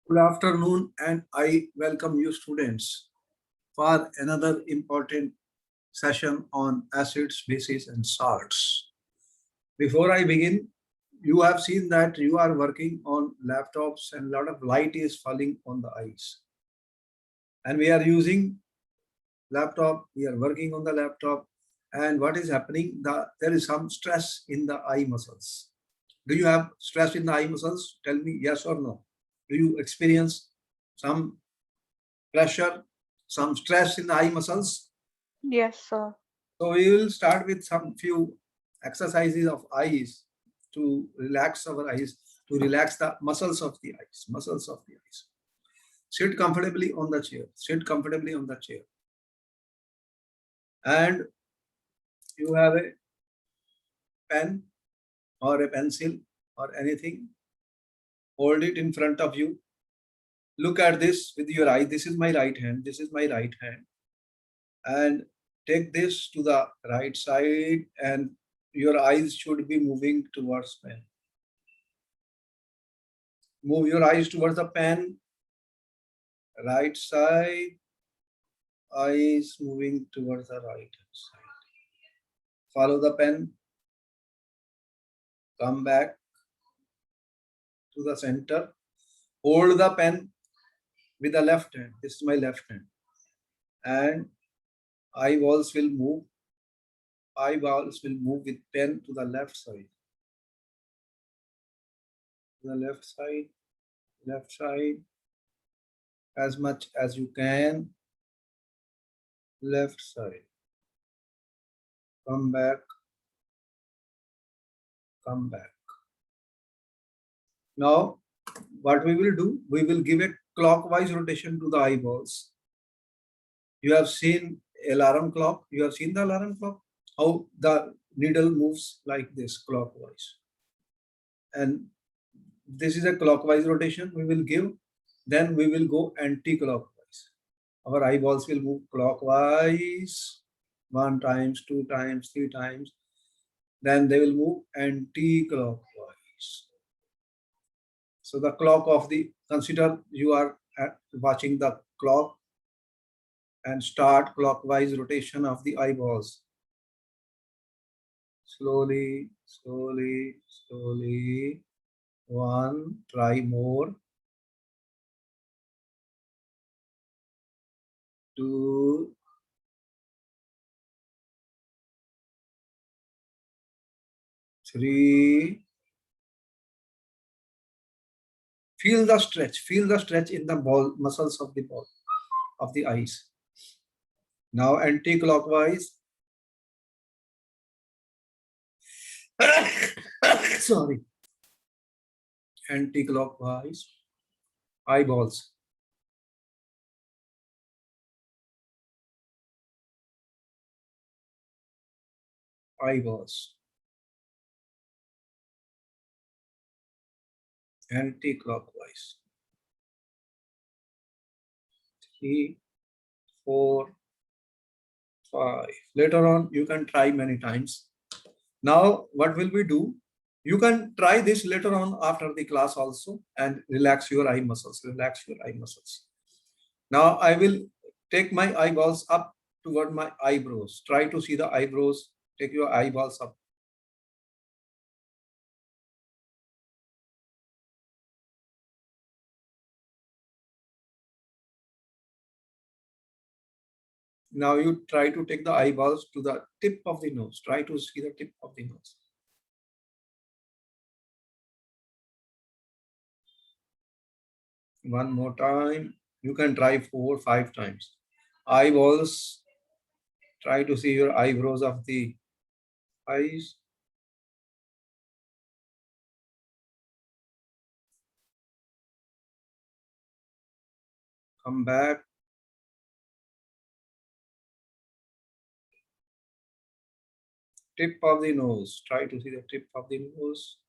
Good afternoon, and I welcome you students for another important session on acids, bases, and salts. Before I begin, you have seen that you are working on laptops and a lot of light is falling on the eyes. And we are using laptop, we are working on the laptop, and what is happening? There is some stress in the eye muscles. Do you have stress in the eye muscles? Tell me yes or no. Do you experience some pressure, some stress in the eye muscles? Yes, sir. So we will start with some few exercises of eyes to relax our eyes, to relax the muscles of the eyes, muscles of the eyes. Sit comfortably on the chair. Sit comfortably on the chair. And you have a pen or a pencil or anything. Hold it in front of you. Look at this with your eye. This is my right hand. This is my right hand. And take this to the right side, and your eyes should be moving towards pen. Move your eyes towards the pen, right side, eyes moving towards the right side. Follow the pen, come back to the center. Hold the pen with the left hand. This is my left hand. And eyeballs will move. Eyeballs will move with pen to the left side. To the left side, as much as you can. Left side. Come back, come back. Now, what we will do, we will give a clockwise rotation to the eyeballs. You have seen alarm clock. You have seen the alarm clock, how the needle moves like this clockwise. And this is a clockwise rotation we will give. Then we will go anti-clockwise. Our eyeballs will move clockwise 1 times, 2 times, 3 times. Then they will move anti-clockwise. So the clock of the, consider you are watching the clock and start clockwise rotation of the eyeballs. Slowly, slowly, slowly. 1, try more. 2, 3. Feel the stretch in the ball muscles of the ball of the eyes. Now anti-clockwise. Sorry. Anti-clockwise. Eyeballs. Eyeballs. Anti-clockwise. 3, 4, 5. Later on, you can try many times. Now, what will we do? You can try this later on after the class also and relax your eye muscles. Relax your eye muscles. Now, I will take my eyeballs up toward my eyebrows. Try to see the eyebrows. Take your eyeballs up. Now you try to take the eyeballs to the tip of the nose. Try to see the tip of the nose. One more time. You can try 4, 5 times. Eyeballs. Try to see your eyebrows of the eyes. Come back. Tip of the nose. Try to see the tip of the nose.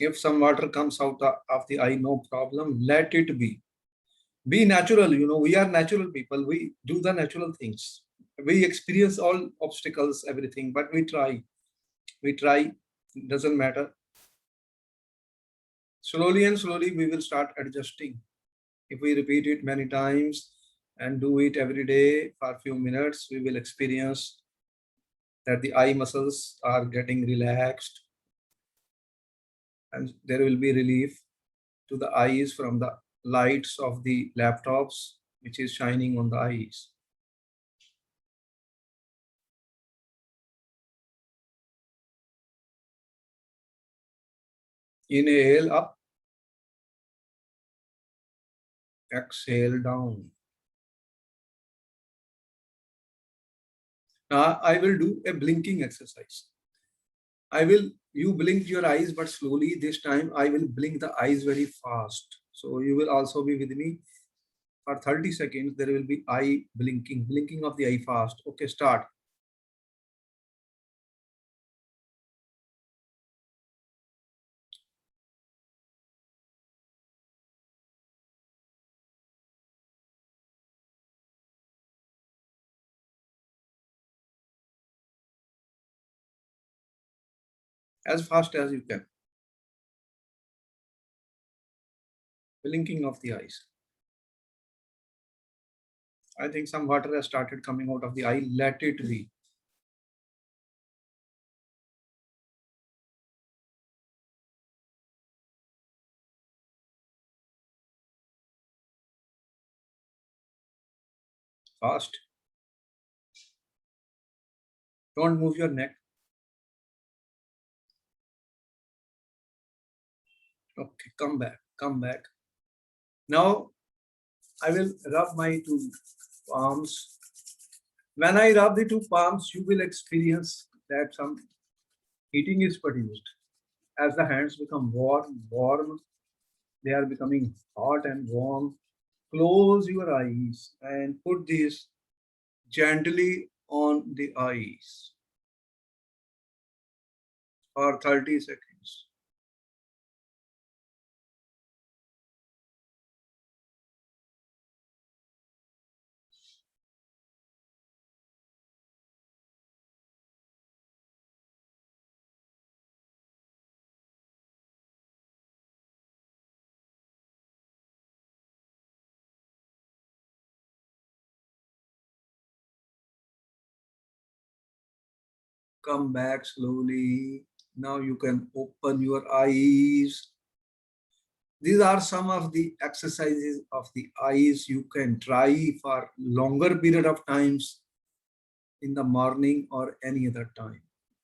If some water comes out of the eye, no problem. Let it be. Be natural. You know, we are natural people. We do the natural things. We experience all obstacles, everything, but we try. We try. It doesn't matter. Slowly and slowly, we will start adjusting. If we repeat it many times and do it every day for a few minutes, we will experience that the eye muscles are getting relaxed and there will be relief to the eyes from the lights of the laptops, which is shining on the eyes. Inhale up, exhale down. Now I will do a blinking exercise. You blink your eyes, but slowly. This time I will blink the eyes very fast. So you will also be with me for 30 seconds. There will be eye blinking of the eye fast. Okay, start. As fast as you can. Blinking of the eyes. I think some water has started coming out of the eye. Let it be. Fast. Don't move your neck. Okay, come back. Come back. Now I will rub my two palms. When I rub the two palms, you will experience that some heating is produced. As the hands become warm, they are becoming hot and warm. Close your eyes and put this gently on the eyes for 30 seconds. Come back slowly. Now you can open your eyes. These are some of the exercises of the eyes you can try for longer period of times in the morning or any other time.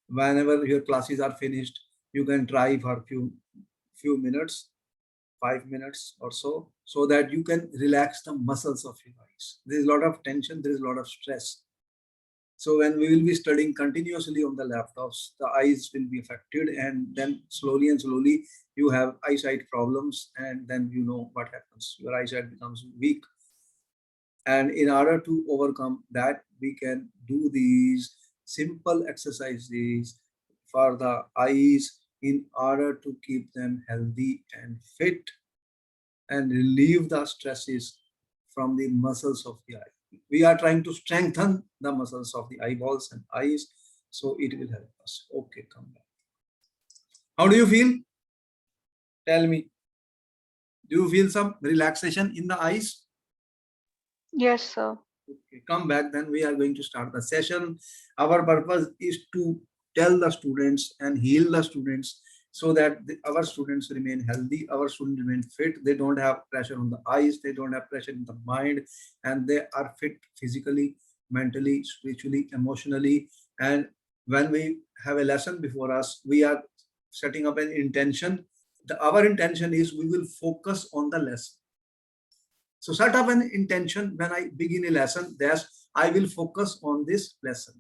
Whenever your classes are finished, you can try for few minutes, 5 minutes or so that you can relax the muscles of your eyes. There is a lot of tension, there is a lot of stress. So when we will be studying continuously on the laptops, the eyes will be affected, and then slowly and slowly you have eyesight problems, and then you know what happens. Your eyesight becomes weak. And in order to overcome that, we can do these simple exercises for the eyes in order to keep them healthy and fit and relieve the stresses from the muscles of the eye. We are trying to strengthen the muscles of the eyeballs and eyes, so it will help us. Okay, come back. How do you feel? Tell me. Do you feel some relaxation in the eyes? Yes, sir. Okay, come back. Then we are going to start the session. Our purpose is to tell the students and heal the students so that our students remain healthy, our students remain fit. They don't have pressure on the eyes, they don't have pressure in the mind, and they are fit physically, mentally, spiritually, emotionally. And when we have a lesson before us, we are setting up an intention. Our intention is we will focus on the lesson. So set up an intention when I begin a lesson that I will focus on this lesson.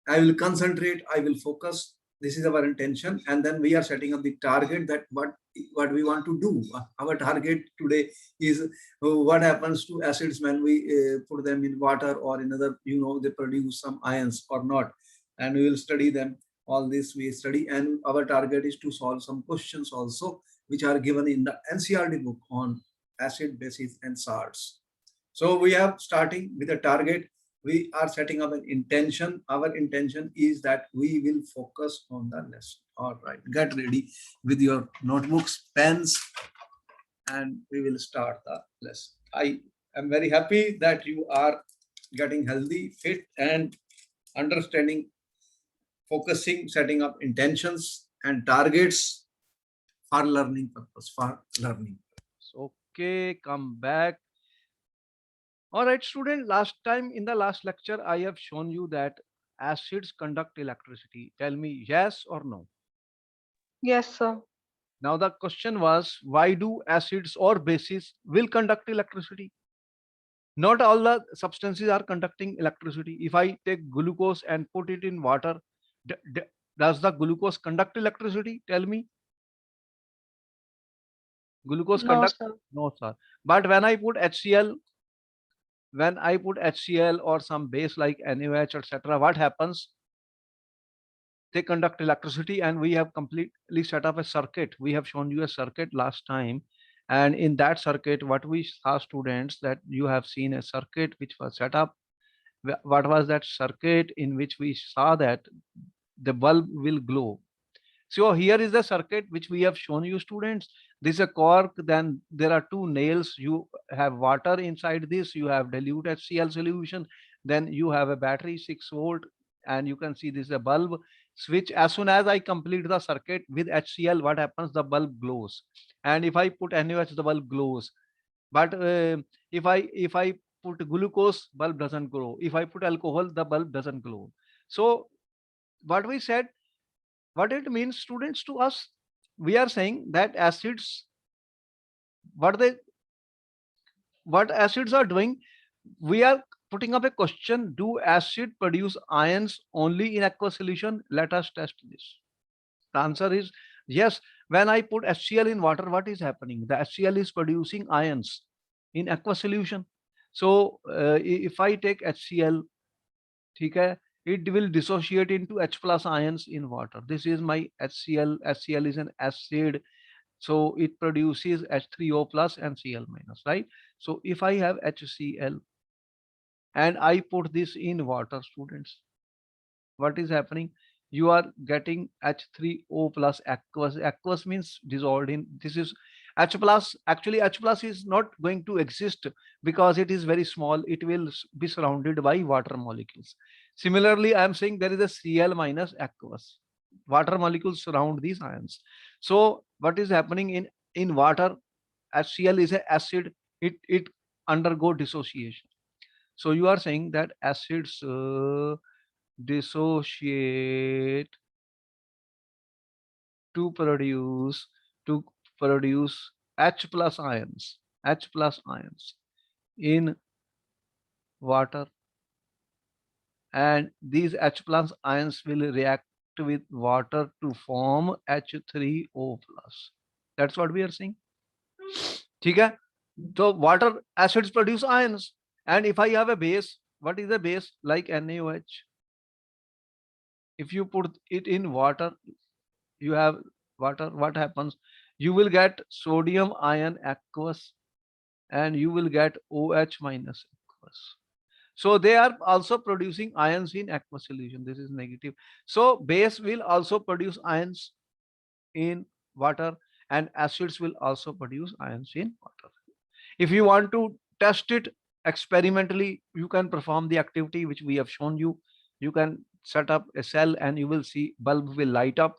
I will concentrate, I will focus. This is our intention. And then we are setting up the target that what we want to do. Our target today is what happens to acids when we put them in water or in other, they produce some ions or not. And we will study them. All this we study. And our target is to solve some questions also, which are given in the NCERT book on acid, bases, and salts. So we are starting with a target. we are setting up an intention. Our intention is that we will focus on the lesson. All right, get ready with your notebooks, pens, and we will start the lesson. I am very happy that you are getting healthy, fit, and understanding, focusing, setting up intentions and targets for learning purpose, for learning. Okay, come back. All right, student, last time in the last lecture, I have shown you that acids conduct electricity. Tell me yes or no. Yes, sir. Now the question was, why do acids or bases will conduct electricity? Not all the substances are conducting electricity. If I take glucose and put it in water, does the glucose conduct electricity? Tell me. Glucose No, conduct? sir. No, sir. But when I put HCl, when I put HCl or some base like NaOH, etc., what happens? They conduct electricity, and we have completely set up a circuit. We have shown you a circuit last time. And in that circuit, what we saw, students, that you have seen a circuit which was set up. What was that circuit in which we saw that the bulb will glow? So here is the circuit which we have shown you, students. This is a cork, then there are two nails. You have water inside this, you have dilute HCl solution, then you have a battery 6 volt, and you can see this is a bulb switch. As soon as I complete the circuit with HCl, what happens? The bulb glows. And if I put NaOH, the bulb glows. But if I put glucose, bulb doesn't glow. If I put alcohol, the bulb doesn't glow. So what we said, what it means, students, to us, we are saying that acids, what they, what acids are doing, we are putting up a question: do acid produce ions only in aqueous solution? Let us test this. The answer is yes. When I put HCl in water, what is happening? The HCl is producing ions in aqueous solution. So if I take HCl, okay, it will dissociate into H plus ions in water. This is my HCl. HCl is an acid, so it produces H3O plus and Cl minus, right? So if I have HCl and I put this in water, students, what is happening? You are getting H3O plus aqueous. Aqueous means dissolved in. This is H plus. Actually, H plus is not going to exist because it is very small. It will be surrounded by water molecules. Similarly, I am saying there is a Cl minus aqueous. Water molecules surround these ions. So what is happening in water? HCl is an acid. It undergo dissociation. So you are saying that acids dissociate to produce to produce H plus ions, H plus ions in water, and these H plus ions will react with water to form H3O plus. That's what we are saying. Okay. So water acids produce ions, and if I have a base, what is a base? Like NaOH. If you put it in water, you have water, what happens? You will get sodium ion aqueous, and you will get OH minus aqueous. So they are also producing ions in aqueous solution. This is negative. So base will also produce ions in water, and acids will also produce ions in water. If you want to test it experimentally, you can perform the activity which we have shown you. You can set up a cell and you will see bulb will light up.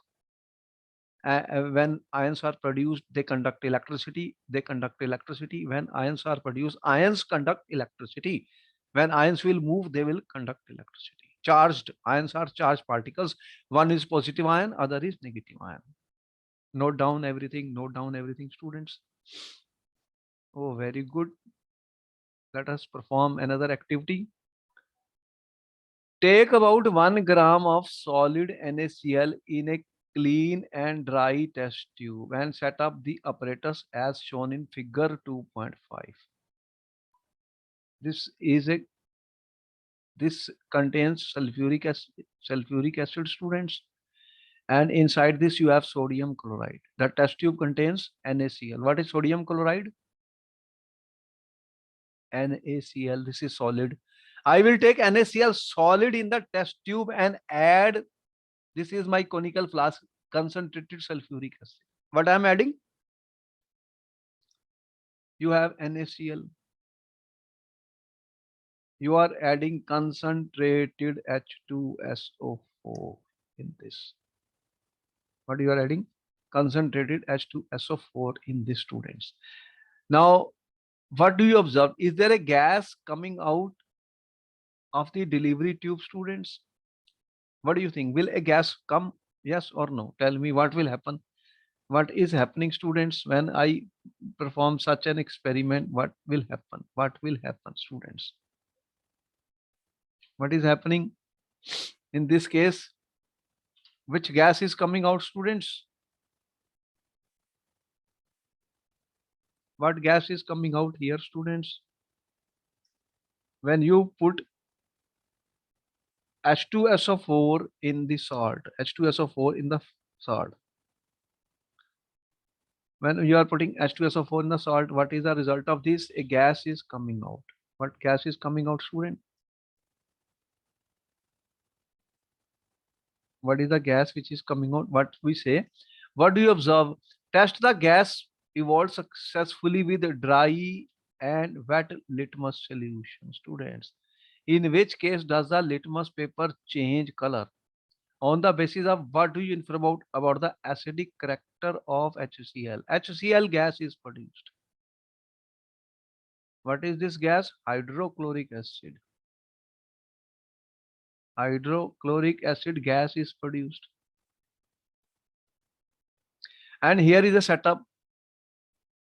When ions are produced, they conduct electricity. They conduct electricity. When ions are produced, ions conduct electricity. When ions will move, they will conduct electricity. Charged ions are charged particles. One is positive ion, other is negative ion. Note down everything. Note down everything, students. Oh, very good. Let us perform another activity. Take about 1 gram of solid NaCl in a clean and dry test tube and set up the apparatus as shown in figure 2.5. This contains sulfuric acid, students, and inside this you have sodium chloride. The test tube contains NaCl. What is sodium chloride? NaCl. This is solid. I will take NaCl solid in the test tube and add, this is my conical flask, concentrated sulfuric acid. What I am adding? You have NaCl. You are adding concentrated H2SO4 in this. What you are adding? Concentrated H2SO4 in this, students. Now, what do you observe? Is there a gas coming out of the delivery tube, students? What do you think? Will a gas come? Yes or no? Tell me what will happen. What is happening, students, when I perform such an experiment? What will happen? What will happen, students? What is happening in this case? Which gas is coming out, students? What gas is coming out here, students? When you put H2SO4 in the salt, H2SO4 in the salt. When you are putting H2SO4 in the salt, what is the result of this? A gas is coming out. What gas is coming out, student? What is the gas which is coming out? What we say? What do you observe? Test the gas evolved successfully with dry and wet litmus solution, students. In which case does the litmus paper change color? On the basis of what do you infer about the acidic character of HCl? HCl gas is produced. What is this gas? Hydrochloric acid. Hydrochloric acid gas is produced. And here is a setup.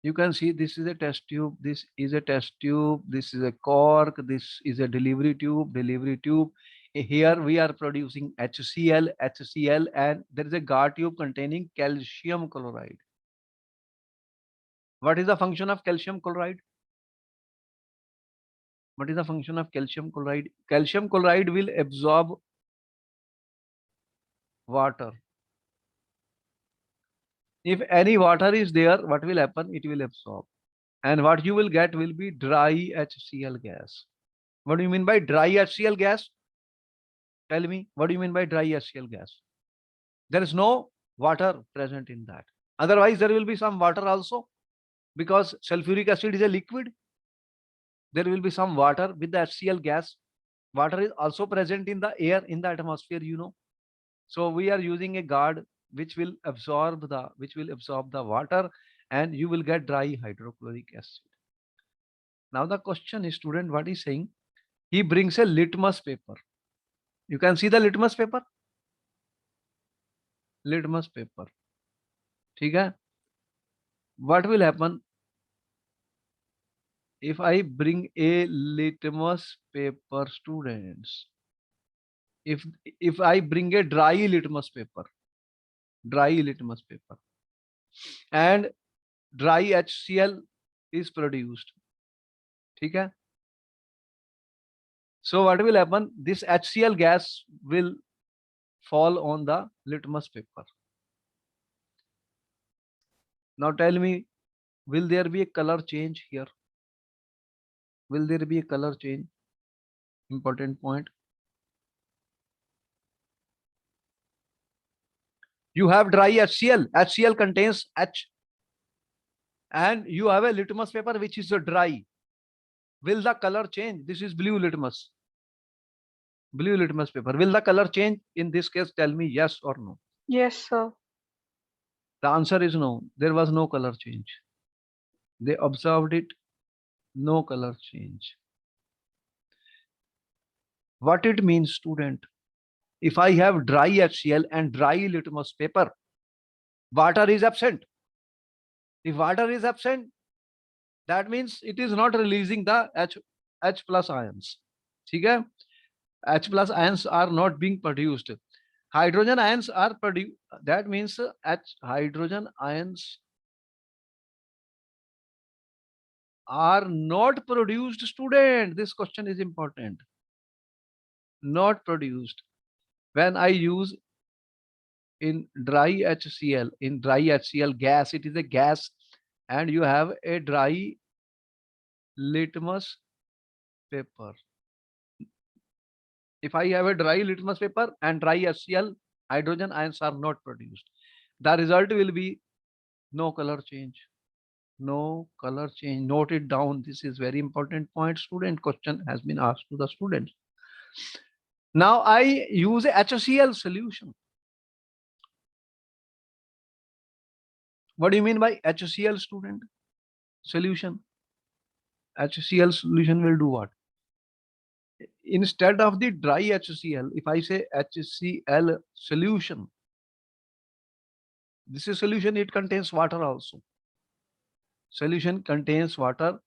You can see this is a test tube, this is a test tube, this is a cork, this is a delivery tube. Here we are producing HCl, and there is a GAR tube containing calcium chloride. What is the function of calcium chloride? What is the function of calcium chloride? Calcium chloride will absorb water. If any water is there, what will happen? It will absorb. And what you will get will be dry HCl gas. What do you mean by dry HCl gas? Tell me, what do you mean by dry HCl gas? There is no water present in that. Otherwise, there will be some water also, because sulfuric acid is a liquid. There will be some water with the HCl gas. Water is also present in the air, in the atmosphere, you know. So we are using a guard which will absorb the water, and you will get dry hydrochloric acid. Now the question is, student, what is saying? He brings a litmus paper. You can see the litmus paper. Litmus paper. Okay? What will happen if I bring a litmus paper, students? If I bring a dry litmus paper, and dry HCl is produced. Okay? So what will happen? This HCl gas will fall on the litmus paper. Now tell me, will there be a color change here? Will there be a color change? Important point. You have dry HCl. HCl contains H. And you have a litmus paper which is dry. Will the color change? This is blue litmus. Blue litmus paper. Will the color change in this case? Tell me yes or no. Yes, sir. The answer is no. There was no color change. They observed it. No color change. What it means, student? If I have dry HCl and dry litmus paper, water is absent. If water is absent, that means it is not releasing the H plus ions. Okay? H plus ions are not being produced. Hydrogen ions are produced. That means hydrogen ions are not produced, student. This question is important. Not produced. When I use in dry HCl gas, it is a gas, and you have a dry litmus paper. If I have a dry litmus paper and dry HCl, hydrogen ions are not produced. The result will be no color change. No color change. Note it down. This is very important point, student. Question has been asked to the students. Now I use a HCl solution. What do you mean by HCl, student? Solution. HCl solution will do what? Instead of the dry HCl, if I say HCl solution, this is solution, it contains water also. Solution contains water.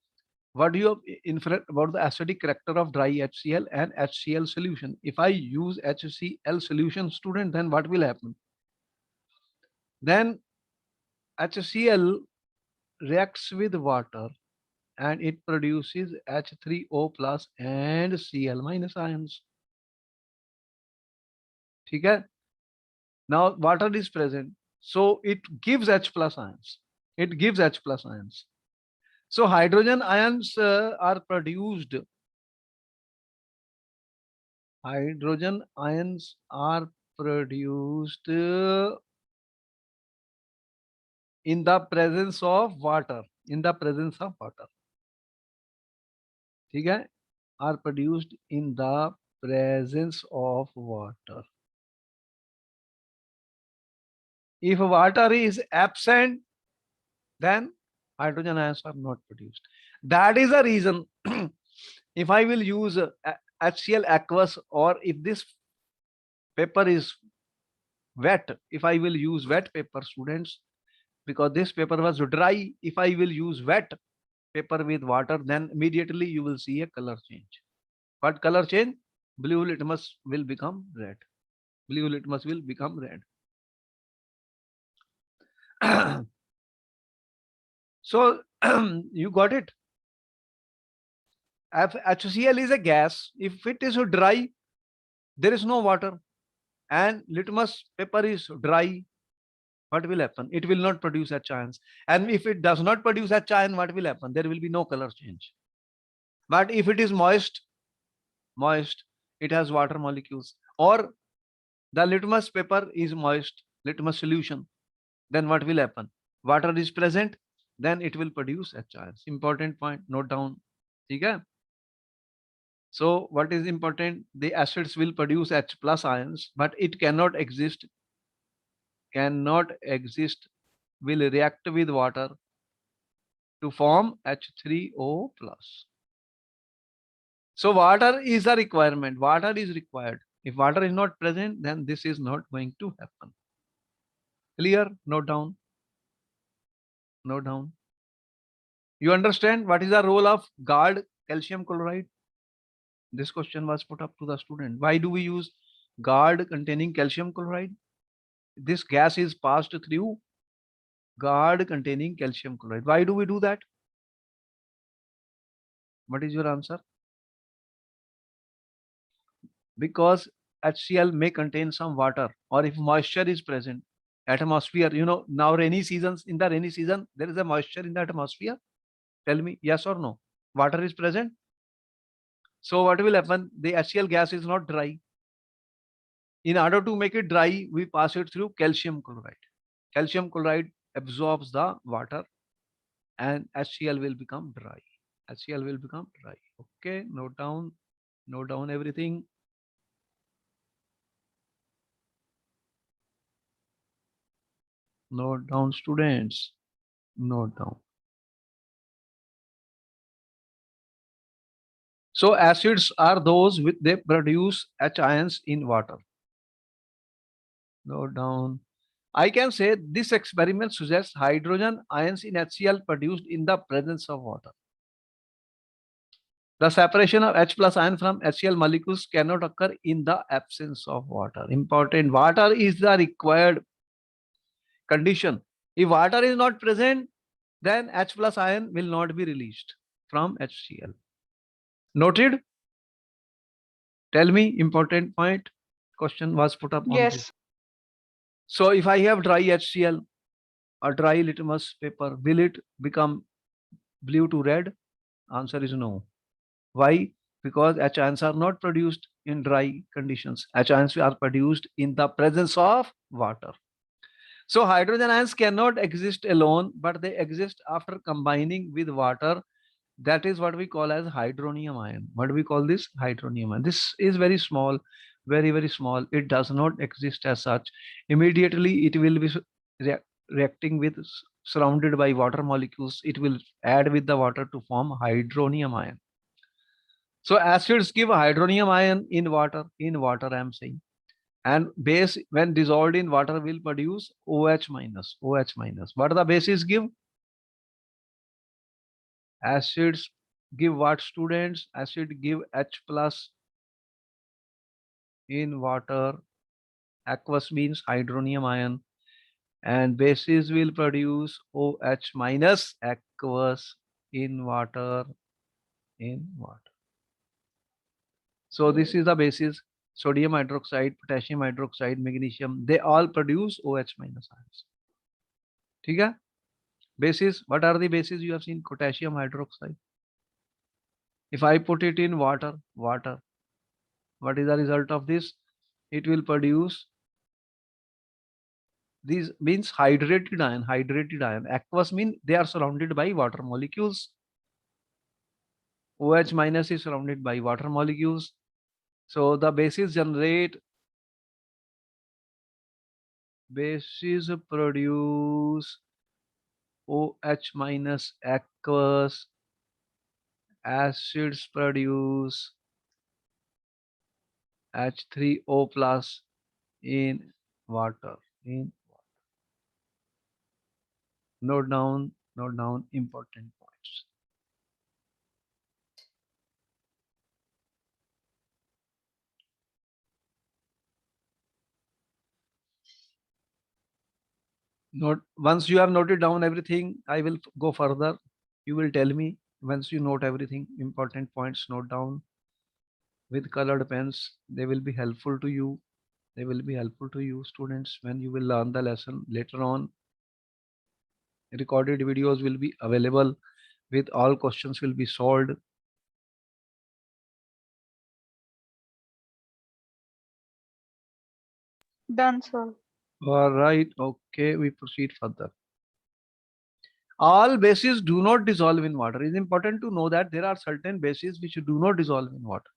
What do you infer about the acidic character of dry HCl and HCl solution? If I use HCl solution, student, then what will happen? Then HCl reacts with water and it produces H3O plus and Cl minus ions. Okay? Now water is present, so it gives H plus ions. It gives H plus ions. So hydrogen ions are produced. Hydrogen ions are produced in the presence of water. In the presence of water. Okay? Are produced in the presence of water. If water is absent, then hydrogen ions are not produced. That is the reason if I will use HCl aqueous, or if this paper is wet, if I will use wet paper, students, because this paper was dry, if I will use wet paper with water, then immediately you will see a color change. What color change? Blue litmus will become red. Blue litmus will become red. So you got it. HCl is a gas. If it is dry, there is no water, and litmus paper is dry, what will happen? It will not produce H ions. And if it does not produce H ion, what will happen? There will be no color change. But if it is moist, it has water molecules, or the litmus paper is moist, litmus solution, then what will happen? Water is present, then it will produce H ions. Important point, note down. Okay? So what is important? The acids will produce H plus ions, but it cannot exist, will react with water to form H3O plus. So water is a requirement. Water is required. If water is not present, then this is not going to happen. Clear? Note down. Note down. You understand what is the role of GARD, calcium chloride? This question was put up to the student. Why do we use GARD containing calcium chloride? This gas is passed through GARD containing calcium chloride. Why do we do that? What is your answer? Because HCl may contain some water, or if moisture is present, atmosphere, now rainy seasons, in the rainy season, there is a moisture in the atmosphere. Tell me, yes or no? Water is present. So what will happen? The HCl gas is not dry. In order to make it dry, we pass it through calcium chloride. Calcium chloride absorbs the water and HCl will become dry. HCl will become dry. Okay, note down everything. Note down, students. Note down. So acids are those they produce H ions in water. Note down. I can say this experiment suggests hydrogen ions in HCl produced in the presence of water. The separation of H plus ion from HCl molecules cannot occur in the absence of water. Important. Water is the required condition. If water is not present, then H plus ion will not be released from HCl. Noted? Tell me, important point. Question was put up on Yes. this. So if I have dry HCl or dry litmus paper, will it become blue to red? Answer is no. Why? Because H ions are not produced in dry conditions. H ions are produced in the presence of water. So hydrogen ions cannot exist alone, but they exist after combining with water. That is what we call as hydronium ion. What do we call this? Hydronium ion. This is very small, very, very small. It does not exist as such. Immediately it will be reacting with surrounded by water molecules. It will add with the water to form hydronium ion. So acids give hydronium ion in water. In water, I am saying. And base when dissolved in water will produce OH minus. OH minus. What the bases give? Acids give what, students? Acid give H plus in water. Aqueous means hydronium ion. And bases will produce OH minus aqueous in water. In water. So this is the basis. Sodium hydroxide, potassium hydroxide, magnesium, they all produce OH minus ions. Okay? Bases, what are the bases you have seen? Potassium hydroxide. If I put it in water, what is the result of this? It will produce, these means hydrated ion, hydrated ion. Aqueous means they are surrounded by water molecules. OH minus is surrounded by water molecules. So the bases generate, bases produce OH minus aqueous, acids produce H3O plus in water. Note down important points. Note, once you have noted down everything, I will go further. You will tell me once you note everything, important points, note down with colored pens. They will be helpful to you. They will be helpful to you, students, when you will learn the lesson later on. Recorded videos will be available with all questions will be solved. Done, sir. All right. Okay, we proceed further. All bases do not dissolve in water. It is important to know that there are certain bases which do not dissolve in water.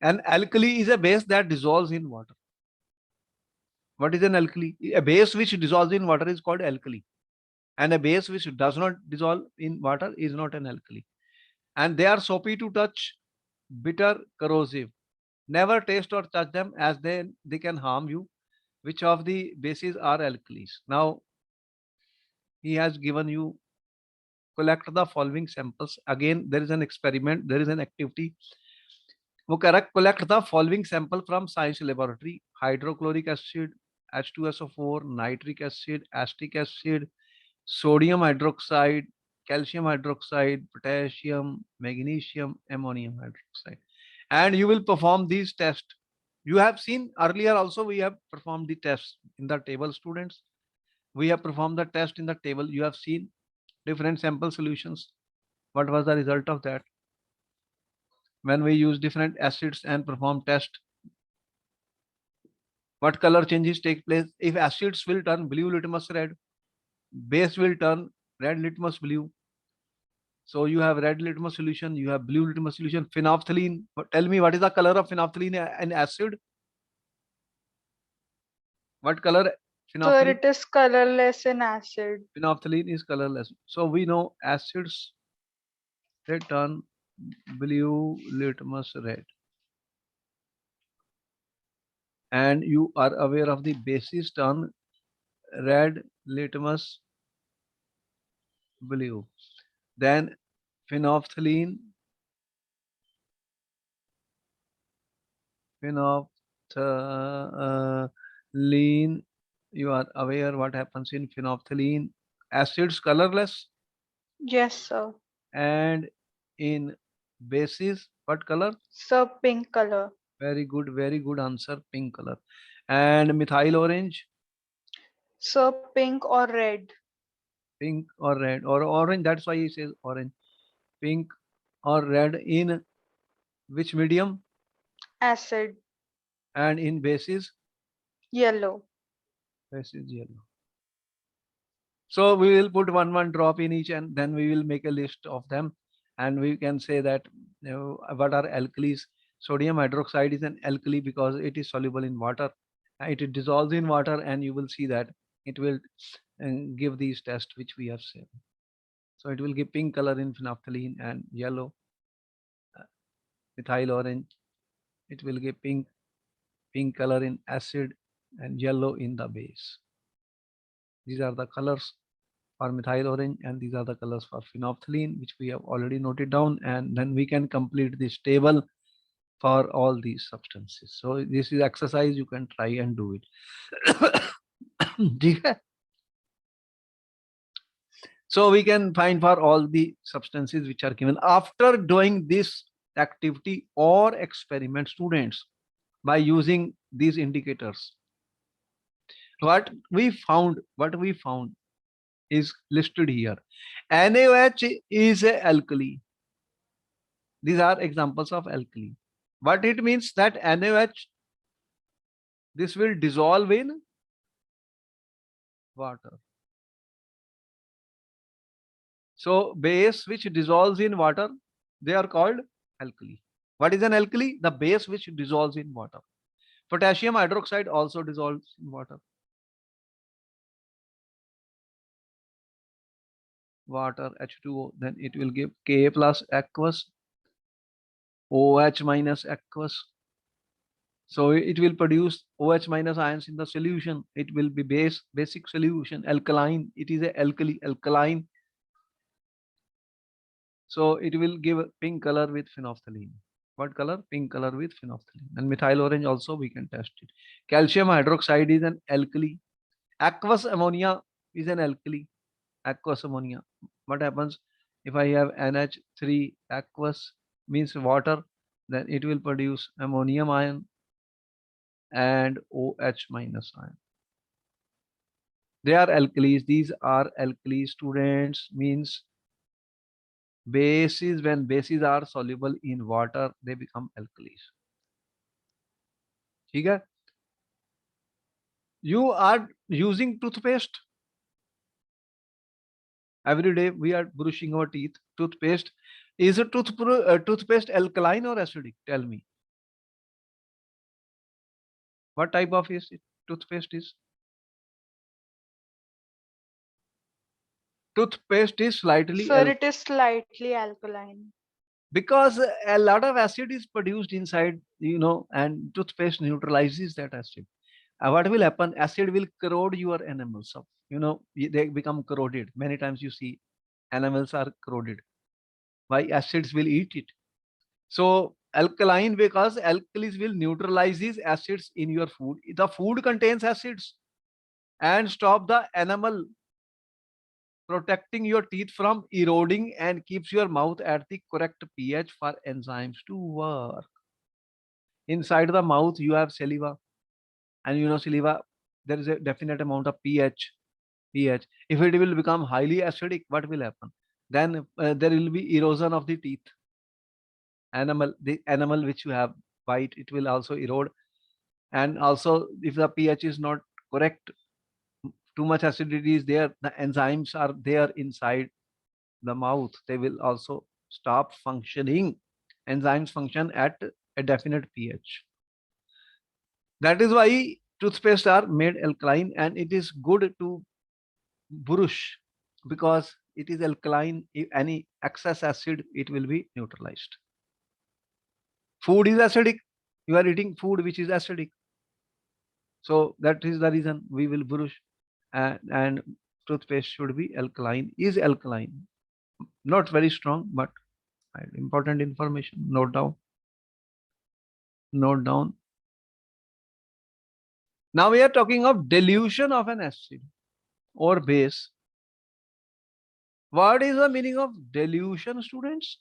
An alkali is a base that dissolves in water. What is an alkali? A base which dissolves in water is called alkali. And a base which does not dissolve in water is not an alkali. And they are soapy to touch, bitter, corrosive. Never taste or touch them as they can harm you. Which of the bases are alkalis? Now, he has given you, collect the following samples. Again, there is an experiment, there is an activity. Collect the following sample from science laboratory: hydrochloric acid, H2SO4, nitric acid, acetic acid, sodium hydroxide, calcium hydroxide, potassium, magnesium, ammonium hydroxide. And you will perform these tests. You have seen earlier also we have performed the tests in the table, students. We have performed the test in the table. You have seen different sample solutions. What was the result of that? When we use different acids and perform test, what color changes take place? If acids will turn blue litmus red, base will turn red litmus blue. So you have red litmus solution, you have blue litmus solution. Phenolphthalein, tell me what is the color of phenolphthalein and acid? What color Sir, phenolphthalein? it is colorless in acid. Phenolphthalein is colorless. So we know acids, they turn blue litmus red. And you are aware of the bases turn red litmus blue. Then phenolphthalein, you are aware what happens in phenolphthalein. Acids colorless, Yes, sir. and in bases what color? Sir, pink color. Very good answer, pink color. And methyl orange? Sir, pink or red. Pink or red or orange, that's why he says orange. Pink or red in which medium? acid, and in bases, yellow. base is yellow. So we will put one drop in each, and then we will make a list of them, and we can say that, you know, what are alkalis. Sodium hydroxide is an alkali because it is soluble in water. It dissolves in water, and you will see that it will give these tests which we have said. So it will give pink color in phenolphthalein and yellow methyl orange. It will give pink color in acid and yellow in the base. These are the colors for methyl orange, and these are the colors for phenolphthalein, which we have already noted down. And then we can complete this table for all these substances. So this is exercise, you can try and do it. ठीक है? So we can find for all the substances which are given. After doing this activity or experiment, students, by using these indicators, what we found is listed here. NaOH is a alkali. These are examples of alkali. What it means that NaOH, this will dissolve in water. So base which dissolves in water, they are called alkali. What is an alkali? The base which dissolves in water. Potassium hydroxide also dissolves in water. Water, H2O, then it will give Ka plus aqueous, OH minus aqueous. So it will produce OH minus ions in the solution. It will be basic solution, alkaline. It is a alkaline. So it will give a pink color with phenolphthalein. What color? Pink color with phenolphthalein. And methyl orange also we can test it. Calcium hydroxide is an alkali. Aqueous ammonia is an alkali. Aqueous ammonia. What happens if I have NH3 aqueous means water, then it will produce ammonium ion and OH minus ion. They are alkalis. These are alkali, students, means bases, when bases are soluble in water, they become alkalis. Okay? You are using toothpaste. Every day we are brushing our teeth. Toothpaste. Is a toothpaste alkaline or acidic? Tell me. What type of toothpaste is? Toothpaste is slightly Sir, it is slightly alkaline. because a lot of acid is produced inside, and toothpaste neutralizes that acid. What will happen? Acid will corrode your enamels. So, they become corroded. Many times you see enamels are corroded. Why? Acids will eat it. So alkaline, because alkalis will neutralize these acids in your food. The food contains acids and stop the enamel, protecting your teeth from eroding, and keeps your mouth at the correct pH for enzymes to work. Inside the mouth, you have saliva, and saliva, there is a definite amount of pH. If it will become highly acidic, what will happen? Then there will be erosion of the teeth. The enamel which you have bite, it will also erode. And also, if the pH is not correct, too much acidity is there, the enzymes are there inside the mouth, they will also stop functioning. Enzymes function at a definite pH. That is why toothpaste are made alkaline, and it is good to brush because it is alkaline. If any excess acid, it will be neutralized. Food is acidic. You are eating food which is acidic. So that is the reason we will brush, and toothpaste should be alkaline, is alkaline. Not very strong, but important information. Note down. Note down. Now we are talking of dilution of an acid or base. What is the meaning of dilution, students?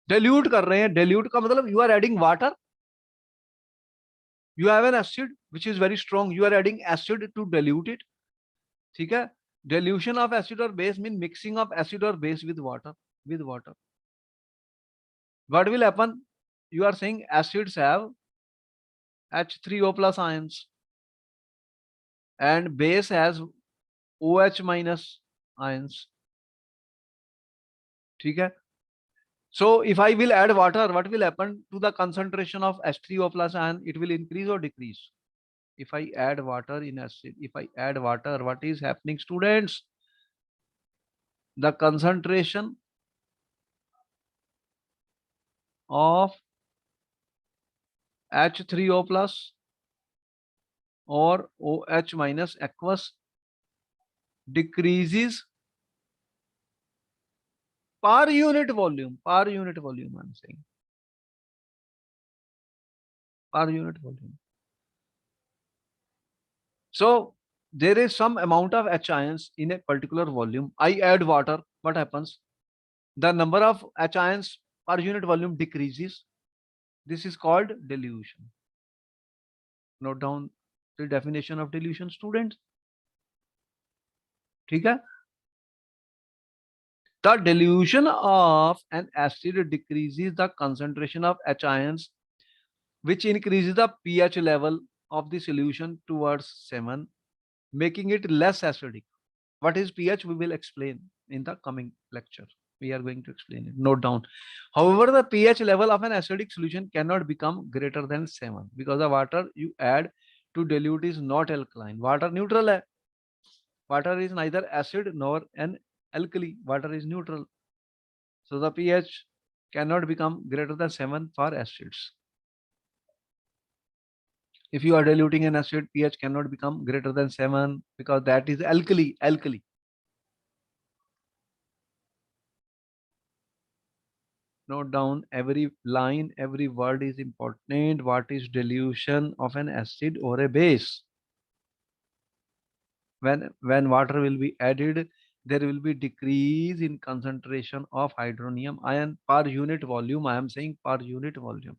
Dilute कर रहे हैं. Dilute का मतलब you are adding water. You have an acid which is very strong. You are adding acid to dilute it. ठीक है? Dilution of acid or base means mixing of acid or base with water. What will happen? You are saying acids have H3O plus ions and base has OH minus ions. Okay. So if I will add water, what will happen to the concentration of H3O plus ion? It will increase or decrease. If I add water in acid, if I add water, what is happening, students? The concentration of H3O plus or OH minus aqueous decreases per unit volume. Per unit volume, I'm saying. Per unit volume. So there is some amount of H ions in a particular volume. I add water. What happens? The number of H ions per unit volume decreases. This is called dilution. Note down the definition of dilution, students. Okay? The dilution of an acid decreases the concentration of H ions, which increases the pH level of the solution towards 7, making it less acidic. What is pH? We will explain in the coming lecture. We are going to explain it. Note down. However, the pH level of an acidic solution cannot become greater than 7 because the water you add to dilute is not alkaline. Water neutral hai. Water is neither acid nor an alkali. Water is neutral. So the pH cannot become greater than 7 for acids. If you are diluting an acid, pH cannot become greater than 7 because that is alkali. Alkali. Note down every line, every word is important. What is dilution of an acid or a base? When water will be added, there will be decrease in concentration of hydronium ion per unit volume. I am saying per unit volume.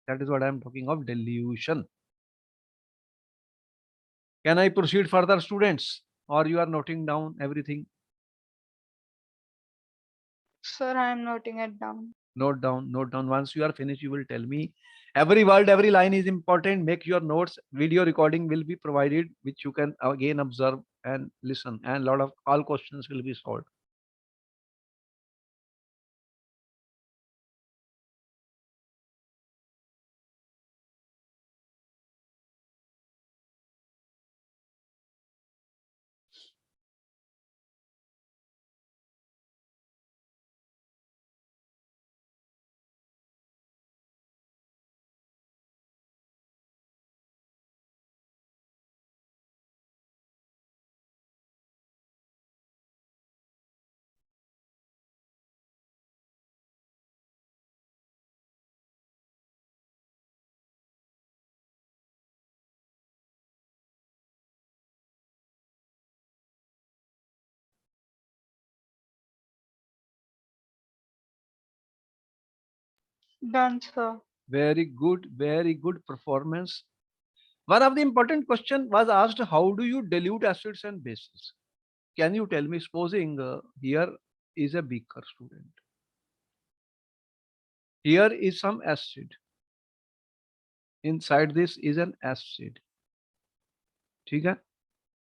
That is what I am talking of dilution. Can I proceed further, students? Or you are noting down everything? Sir, I am noting it down. Note down, note down. Once you are finished, you will tell me. Every word, every line is important. Make your notes. Video recording will be provided, which you can again observe and listen. And a lot of all questions will be solved. Done, sir. Very good performance. One of the important question was asked, how do you dilute acids and bases? Can you tell me, supposing here is a beaker, student. Here is some acid. Inside this is an acid. Okay?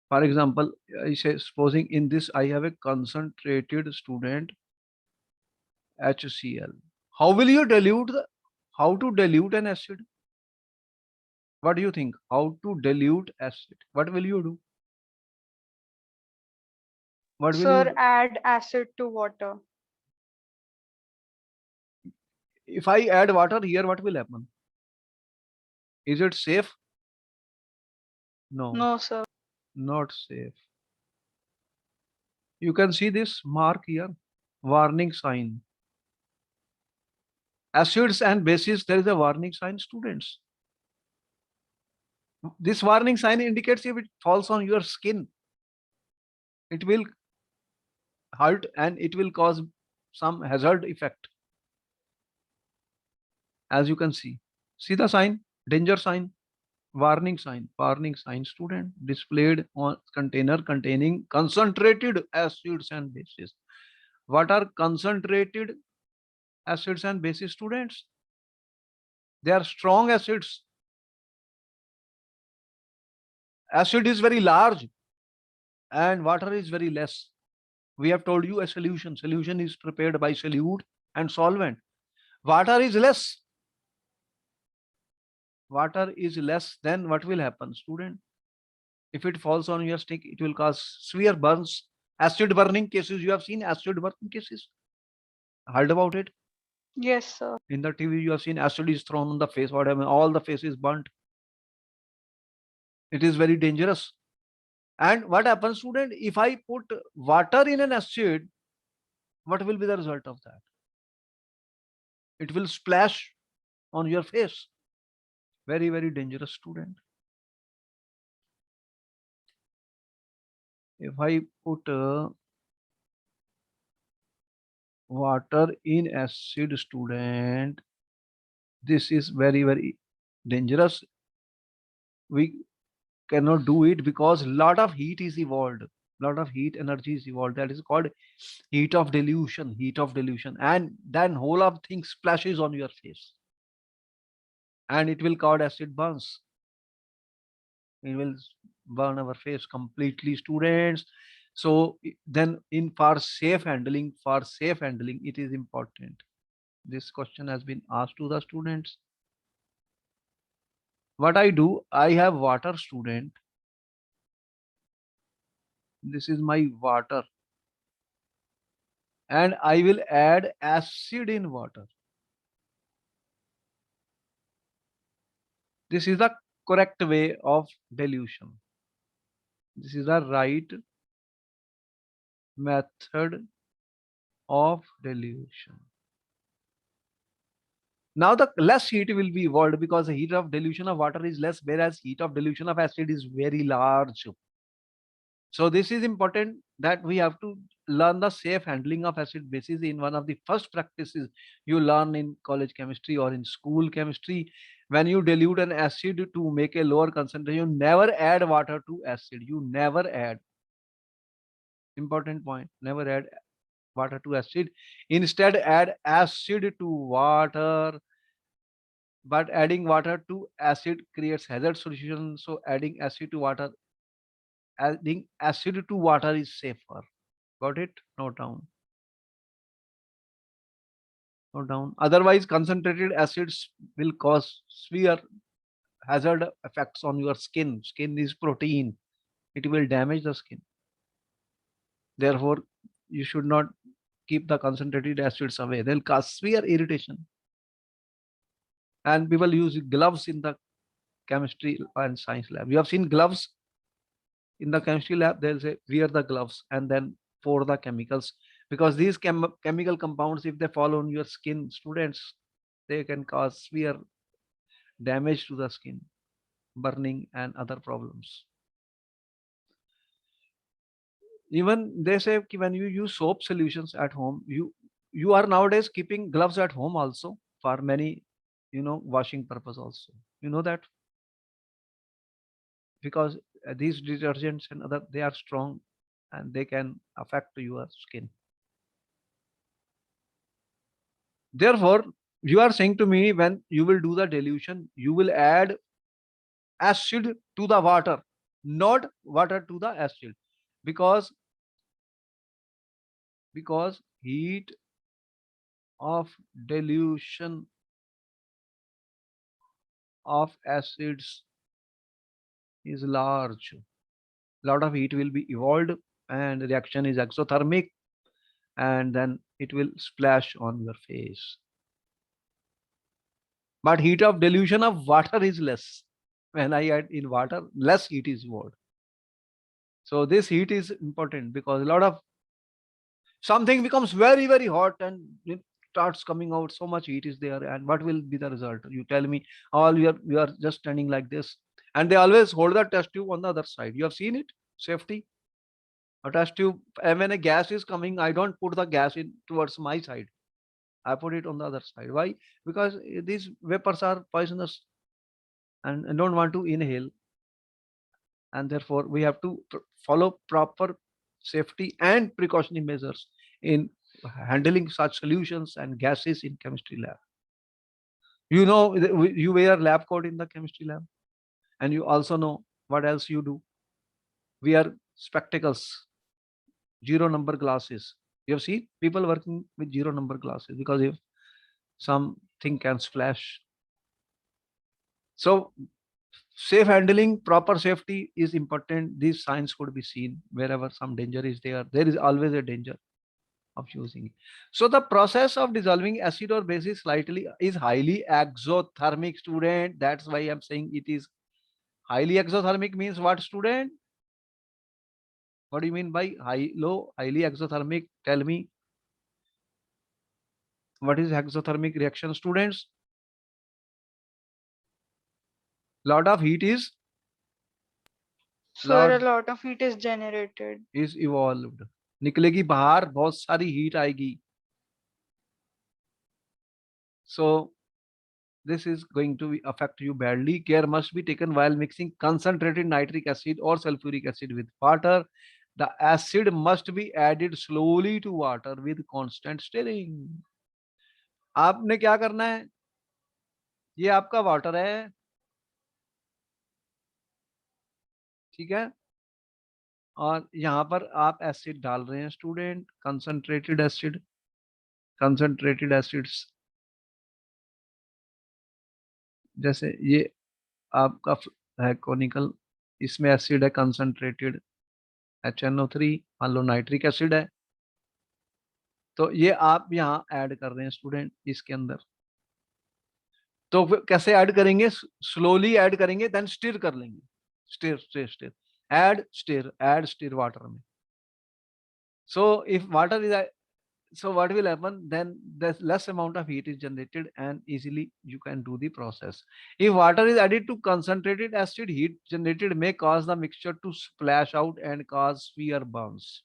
For example, I say supposing in this I have a concentrated student HCl. How will you dilute how to dilute an acid? What do you think? How to dilute acid? What will you do? What will you Sir, do? add acid to water. If I add water here, what will happen? Is it safe? No, No, sir. not safe. You can see this mark here, warning sign. Acids and bases, there is a warning sign, students. This warning sign indicates if it falls on your skin, it will hurt and it will cause some hazard effect. As you can see the sign, danger sign, warning sign, student, displayed on container containing concentrated acids and bases. What are concentrated acids and bases, students. They are strong acids. Acid is very large and water is very less. We have told you a solution. Solution is prepared by solute and solvent. Water is less. Water is less, then what will happen, student? If it falls on your stick, it will cause severe burns. Acid burning cases, you have seen acid burning cases? Heard about it? Yes, sir. In the TV, you have seen acid is thrown on the face, whatever, all the face is burnt. It is very dangerous. And what happens, student? If I put water in an acid, what will be the result of that? It will splash on your face. Very, very dangerous, student. If I put water in acid, student, this is very, very dangerous. We cannot do it because lot of heat is evolved, lot of heat energy is evolved. That is called heat of dilution, and then whole of thing splashes on your face and it will cause acid burns. It will burn our face completely, students. So then in for safe handling, it is important. This question has been asked to the students. What I do, I have water, student. This is my water. And I will add acid in water. This is the correct way of dilution. This is the right method of dilution. Now the less heat will be evolved because the heat of dilution of water is less, whereas heat of dilution of acid is very large. So this is important that we have to learn the safe handling of acid bases in one of the first practices you learn in college chemistry or in school chemistry. When you dilute an acid to make a lower concentration, you never add water to acid. You never add. Important point, never add water to acid. Instead, add acid to water. But adding water to acid creates hazard solution. So adding acid to water is safer. Got it? Note down. Note down. Otherwise, concentrated acids will cause severe hazard effects on your skin. Skin is protein. It will damage the skin. Therefore, you should not keep the concentrated acids away. They'll cause severe irritation. And people use gloves in the chemistry and science lab. You have seen gloves in the chemistry lab. They'll say wear the gloves and then pour the chemicals, because these chemical compounds, if they fall on your skin, students, they can cause severe damage to the skin, burning and other problems. Even they say when you use soap solutions at home, you are nowadays keeping gloves at home also for many, washing purpose also. You know that, because these detergents and other, they are strong and they can affect your skin. Therefore, you are saying to me, when you will do the dilution, you will add acid to the water, not water to the acid, because heat of dilution of acids is large. Lot of heat will be evolved and reaction is exothermic, and then it will splash on your face. But heat of dilution of water is less. When I add in water, less heat is evolved. So this heat is important because a lot of something becomes very, very hot and it starts coming out, so much heat is there, and what will be the result? You tell me. All we are just standing like this, and they always hold the test tube on the other side. You have seen it, safety. A test tube, and when a gas is coming, I don't put the gas in towards my side. I put it on the other side. Why? Because these vapors are poisonous and I don't want to inhale. And therefore, we have to follow proper safety and precautionary measures in handling such solutions and gases in chemistry lab. You know, you wear lab coat in the chemistry lab, and you also know what else you do. We are spectacles, zero number glasses. You have seen people working with zero number glasses because if something can splash. So safe handling, proper safety is important. These signs could be seen wherever some danger is there. There is always a danger of using it. So the process of dissolving acid or base is highly exothermic, student. That's why I'm saying it is highly exothermic. Means what, student? What do you mean by highly exothermic? Tell me. What is exothermic reaction, students? Lot of heat is Sir, a lot lot of heat is generated. is evolved. निकलेगी बाहर, बहुत सारी heat आएगी. So this is going to affect you badly. Care must be taken while mixing concentrated nitric acid or sulfuric acid with water. The acid must be added slowly to water with constant stirring. आपने क्या करना है? ये आपका water है, ठीक है, और यहाँ पर आप एसिड डाल रहे हैं student, concentrated acid. Concentrated acids जैसे ये आपका है कोनिकल, इसमें एसिड है कंसंट्रेटेड HNO3, मान लो नाइट्रिक एसिड है, तो ये आप यहाँ ऐड कर रहे हैं स्टूडेंट इसके अंदर. तो कैसे ऐड करेंगे? स्लोली ऐड करेंगे, देन स्टिर कर लेंगे. Stir stir stir, add stir water में. So if water is so what will happen, then the less amount of heat is generated and easily you can do the process. If water is added to concentrated acid, heat generated may cause the mixture to splash out and cause severe burns.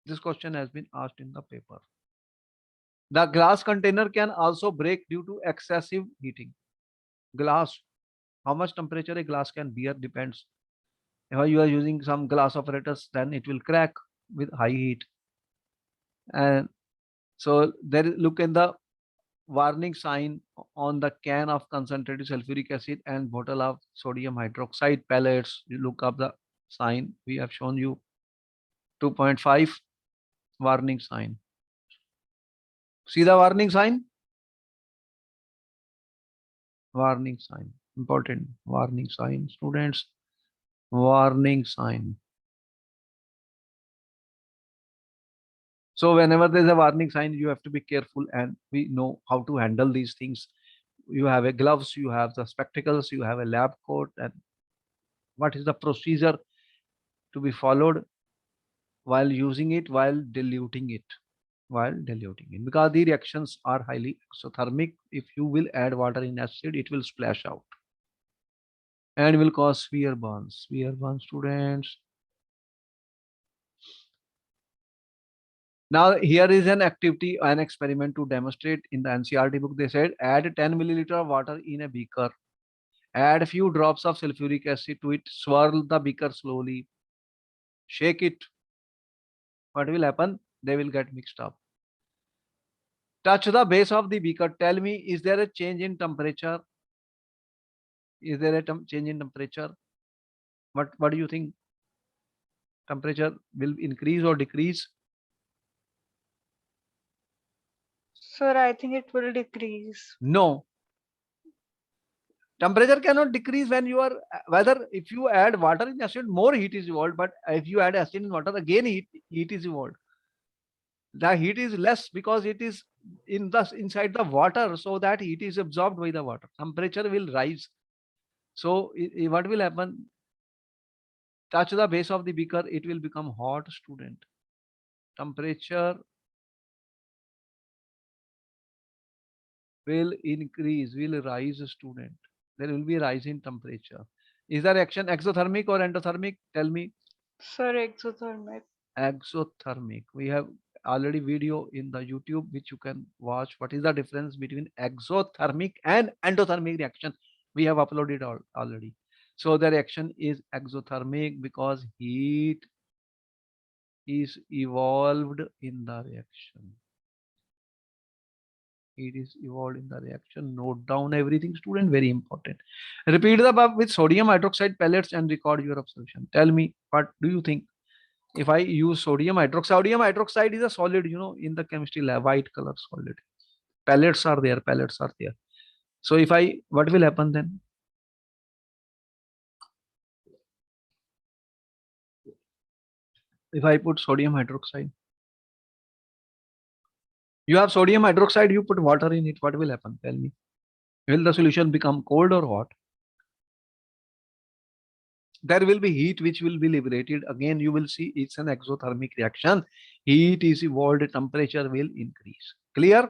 This question has been asked in the paper. The glass container can also break due to excessive heating. Glass, how much temperature a glass can bear depends. If you are using some glass apparatus, then it will crack with high heat. And so there, look at the warning sign on the can of concentrated sulfuric acid and bottle of sodium hydroxide pellets. You look up the sign. We have shown you 2.5 warning sign. See the warning sign? Warning sign. Important. Warning sign, students. Warning sign. So whenever there's a warning sign, you have to be careful, and we know how to handle these things. You have a gloves, you have the spectacles, you have a lab coat, and what is the procedure to be followed while using it, while diluting it, because the reactions are highly exothermic. If you will add water in acid, it will splash out and will cause severe burns. Students. Now here is an activity, an experiment to demonstrate. In the NCERT book, they said add 10 milliliter of water in a beaker. Add a few drops of sulfuric acid to it. Swirl the beaker slowly. Shake it. What will happen? They will get mixed up. Touch the base of the beaker. Tell me, is there a change in temperature? Is there a change in temperature? What do you think? Temperature will increase or decrease? Sir, I think it will decrease. No. Temperature cannot decrease when you are, whether if you add water in acid, more heat is evolved, but if you add acid in water, again heat is evolved. The heat is less because it is inside the water, so that heat is absorbed by the water. Temperature will rise. So what will happen? Touch the base of the beaker, it will become hot, student. Temperature will increase, will rise, student. There will be a rise in temperature. Is the reaction exothermic or endothermic? Tell me. Sir, exothermic. Exothermic. We have already video in the YouTube which you can watch. What is the difference between exothermic and endothermic reaction? We have uploaded already. So the reaction is exothermic because heat is evolved in the reaction. It is evolved in the reaction. Note down everything, student, very important. Repeat the above with sodium hydroxide pellets and record your observation. Tell me, what do you think? If I use sodium hydroxide is a solid, in the chemistry lab, white color solid. Pellets are there. So what will happen then? If I put sodium hydroxide, you have sodium hydroxide, you put water in it, what will happen? Tell me. Will the solution become cold or hot? There will be heat which will be liberated. Again, you will see it's an exothermic reaction. Heat is evolved, temperature will increase. Clear?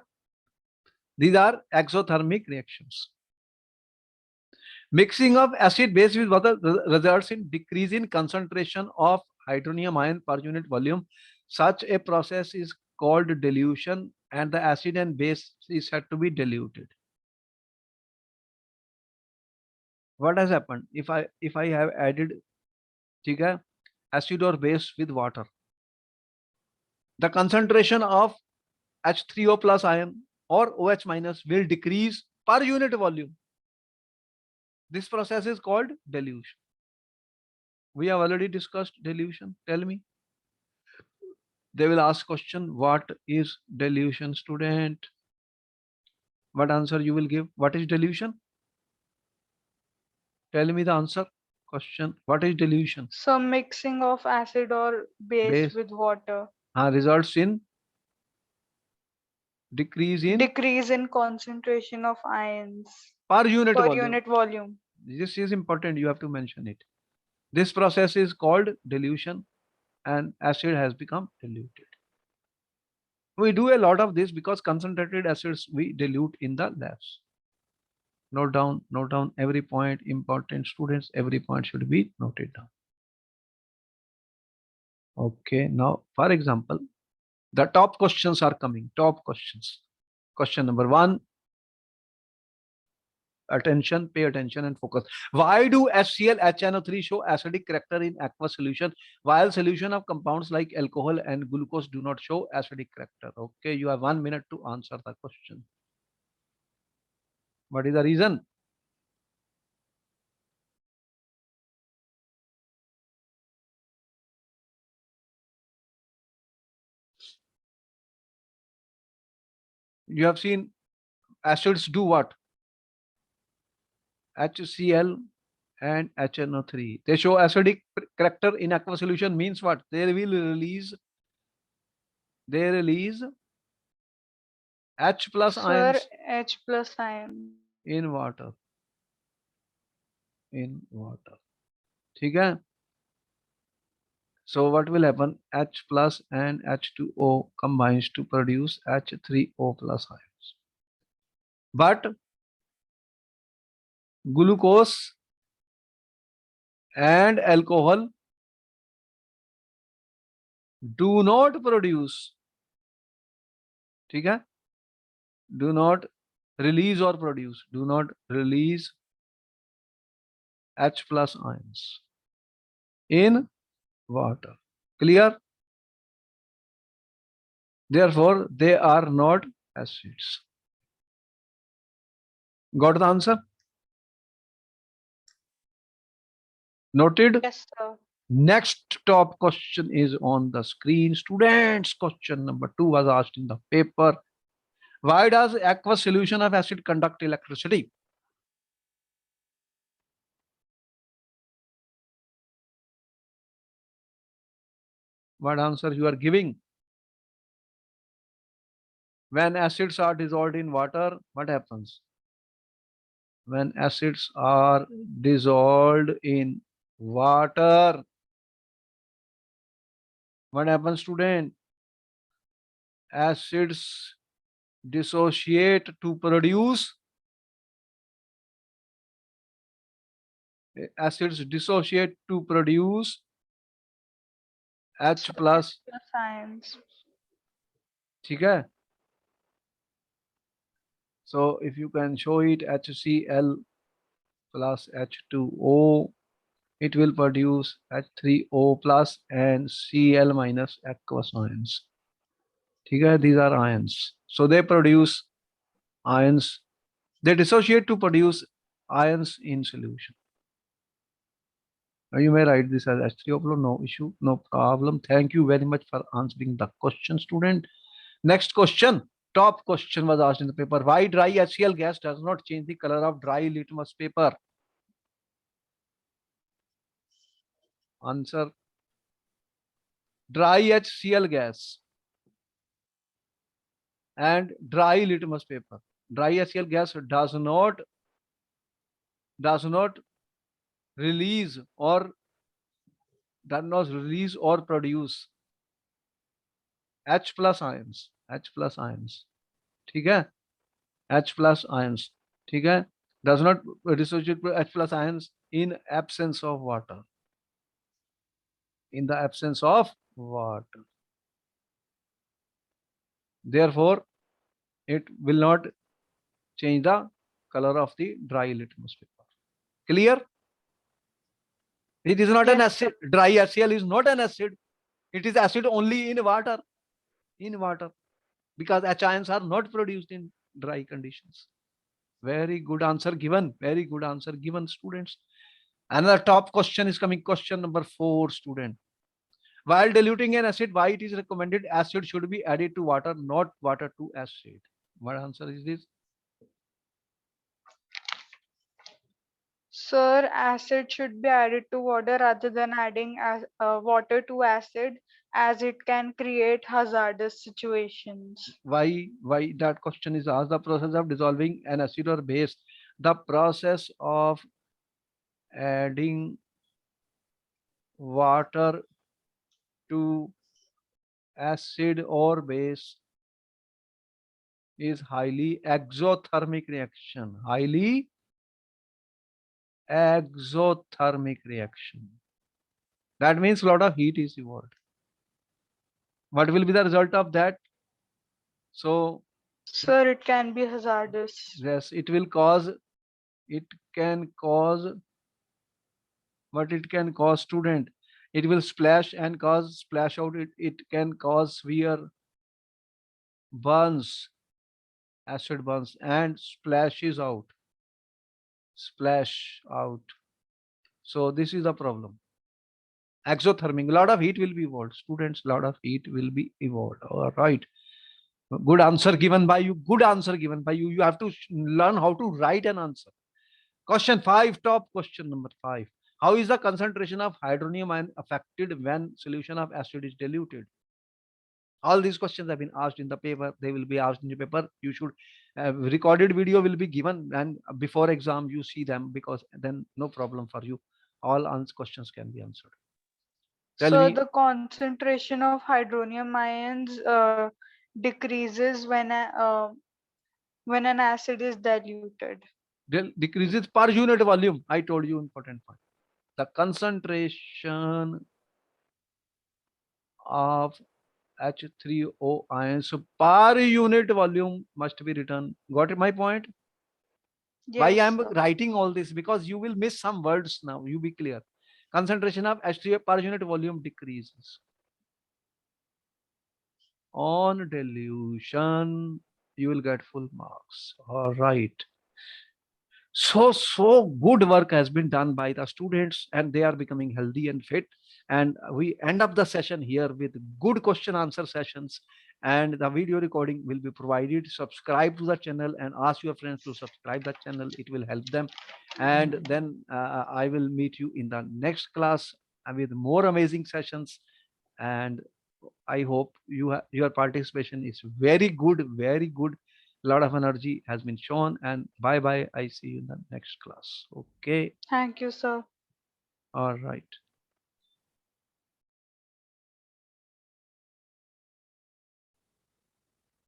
These are exothermic reactions. Mixing of acid base with water results in decrease in concentration of hydronium ion per unit volume. Such a process is called dilution, and the acid and base is said to be diluted. What has happened? If I have added acid or base with water, the concentration of H3O plus ion or OH minus will decrease per unit volume. This process is called dilution. We have already discussed dilution. Tell me. They will ask question, what is dilution, student? What answer you will give? What is dilution? Tell me the answer. Question, what is dilution? So mixing of acid or base Base. with water. Results in decrease in Concentration of ions per unit per volume. unit volume. This is important. You have to mention it. This process is called dilution, and acid has become diluted. We do a lot of this because concentrated acids we dilute in the labs. Note down every point. Important, students, every point should be noted down. Okay, now for example, the top questions are coming. Top questions. Question number 1. Attention, pay attention and focus. Why do HCl, HNO3 show acidic character in aqueous solution, while solution of compounds like alcohol and glucose do not show acidic character? Okay, you have 1 minute to answer the question. What is the reason? You have seen acids do what? HCl and HNO3. They show acidic character in aqueous solution means what? They release H plus Sir, ions H plus ion. in water. ठीक है? So what will happen? H plus and H2O combines to produce H3O plus ions. But glucose and alcohol do not produce. ठीक है? Do not release or produce. Do not release H plus ions in water. Clear? Therefore, they are not acids. Got the answer? Noted? Yes, sir. Next top question is on the screen. Students, question number 2 was asked in the paper. Why does aqueous solution of acid conduct electricity? What answer you are giving? When acids are dissolved in water, what happens? When acids are dissolved in water, what happens, student? Acids dissociate to produce H plus. Plus ions. ठीक है? So if you can show it, HCl plus H2O it will produce H3O plus and Cl minus aqueous ions. Okay, these are ions. So they produce ions. They dissociate to produce ions in solution. You may write this as H3O plus, no issue, no problem. Thank you very much for answering the question, student. Next question. Top question was asked in the paper. Why dry HCl gas does not change the color of dry litmus paper? Answer. Dry HCl gas and dry litmus paper. Dry HCl gas does not release or produce H plus ions. ठीक है? H plus ions. ठीक है? Does not dissociate to H plus ions in absence of water. In the absence of water. Therefore, it will not change the color of the dry litmus paper. Clear? It is not an Yes, acid. Dry HCl is not an acid. It is acid only in water. In water. Because H ions are not produced in dry conditions. Very good answer given. Very good answer given, students. Another top question is coming. Question number 4, student. While diluting an acid, why it is recommended acid should be added to water, not water to acid? What answer is this? sir, acid should be added to water rather than adding water to acid, as it can create hazardous situations. Why that question is asked? The process of dissolving an acid or base. The process of adding water to acid or base is highly exothermic reaction. Highly exothermic reaction. That means a lot of heat is evolved. What will be the result of that? So Sir, it can be hazardous. yes, it can cause what it can cause, student. It will splash out. It can cause severe burns, acid burns, and splashes out. Splash out. So this is the problem. Exothermic, a lot of heat will be evolved. Students, a lot of heat will be evolved. All right. Good answer given by you. Good answer given by you. You have to learn how to write an answer. Question 5, top question number 5. How is the concentration of hydronium ion affected when solution of acid is diluted? All these questions have been asked in the paper. They will be asked in the paper. You should recorded video will be given, and before exam you see them, because then no problem for you. All questions can be answered. Tell So me. the concentration of hydronium ions decreases when an acid is diluted. Decreases per unit volume. I told you important point. The concentration of H3O ions per unit volume must be written. Got it, my point? Why Yes, I'm sir. writing all this? Because you will miss some words now. You be clear. Concentration of H3O per unit volume decreases. On dilution, you will get full marks. All right. So good work has been done by the students, and they are becoming healthy and fit. And we end up the session here with good question answer sessions, and the video recording will be provided. Subscribe to the channel and ask your friends to subscribe the channel. It will help them. And then I will meet you in the next class with more amazing sessions. And I hope your participation is very good, very good. A lot of energy has been shown, and bye bye. I see you in the next class. Okay. Thank you, sir. All right.